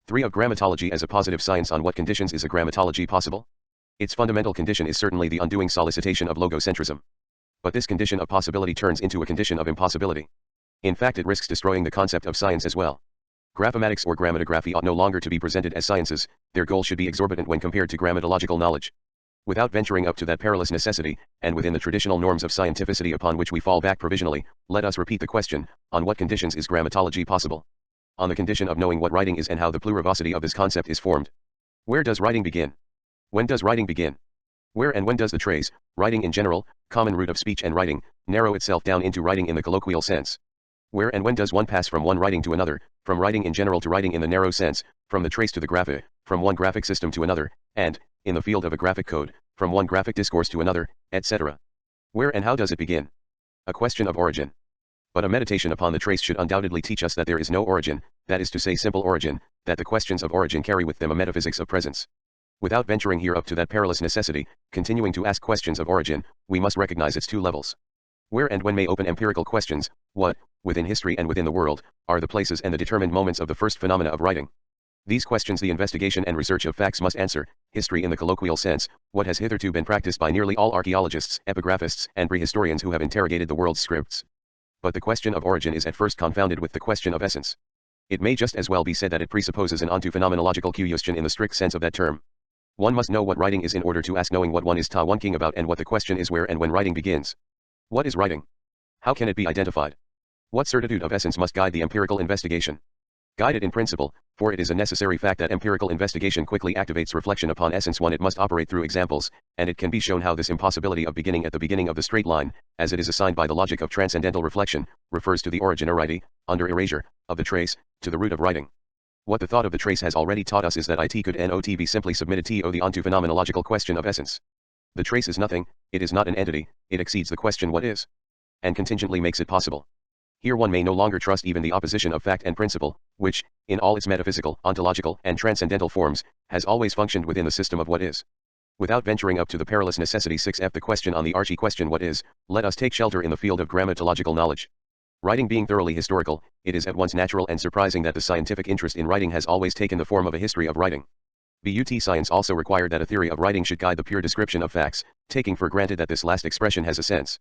3 of Grammatology as a positive science. On what conditions is a grammatology possible? Its fundamental condition is certainly the undoing solicitation of logocentrism. But this condition of possibility turns into a condition of impossibility. In fact, it risks destroying the concept of science as well. Graphematics or grammatography ought no longer to be presented as sciences, their goal should be exorbitant when compared to grammatological knowledge. Without venturing up to that perilous necessity, and within the traditional norms of scientificity upon which we fall back provisionally, let us repeat the question: on what conditions is grammatology possible? On the condition of knowing what writing is and how the plurivocity of this concept is formed. Where does writing begin? When does writing begin? Where and when does the trace, writing in general, common root of speech and writing, narrow itself down into writing in the colloquial sense? Where and when does one pass from one writing to another, from writing in general to writing in the narrow sense, from the trace to the graphe, from one graphic system to another, and, in the field of a graphic code, from one graphic discourse to another, etc.? Where and how does it begin? A question of origin. But a meditation upon the trace should undoubtedly teach us that there is no origin, that is to say simple origin, that the questions of origin carry with them a metaphysics of presence. Without venturing here up to that perilous necessity, continuing to ask questions of origin, we must recognize its two levels. Where and when may open empirical questions: what, within history and within the world, are the places and the determined moments of the first phenomena of writing? These questions the investigation and research of facts must answer. History in the colloquial sense, what has hitherto been practiced by nearly all archaeologists, epigraphists, and prehistorians who have interrogated the world's scripts. But the question of origin is at first confounded with the question of essence. It may just as well be said that it presupposes an onto phenomenological question in the strict sense of that term. One must know what writing is in order to ask, knowing what one is thinking about, and what the question is where and when writing begins. What is writing? How can it be identified? What certitude of essence must guide the empirical investigation? Guide it in principle, for it is a necessary fact that empirical investigation quickly activates reflection upon essence. One, it must operate through examples, and it can be shown how this impossibility of beginning at the beginning of the straight line, as it is assigned by the logic of transcendental reflection, refers to the origin origin, under erasure, of the trace, to the root of writing. What the thought of the trace has already taught us is that it could not be simply submitted to the onto phenomenological question of essence. The trace is nothing, it is not an entity, it exceeds the question what is, and contingently makes it possible. Here one may no longer trust even the opposition of fact and principle, which, in all its metaphysical, ontological, and transcendental forms, has always functioned within the system of what is. Without venturing up to the perilous necessity 6f the question on the archie question what is, let us take shelter in the field of grammatological knowledge. Writing being thoroughly historical, it is at once natural and surprising that the scientific interest in writing has always taken the form of a history of writing. But science also required that a theory of writing should guide the pure description of facts, taking for granted that this last expression has a sense.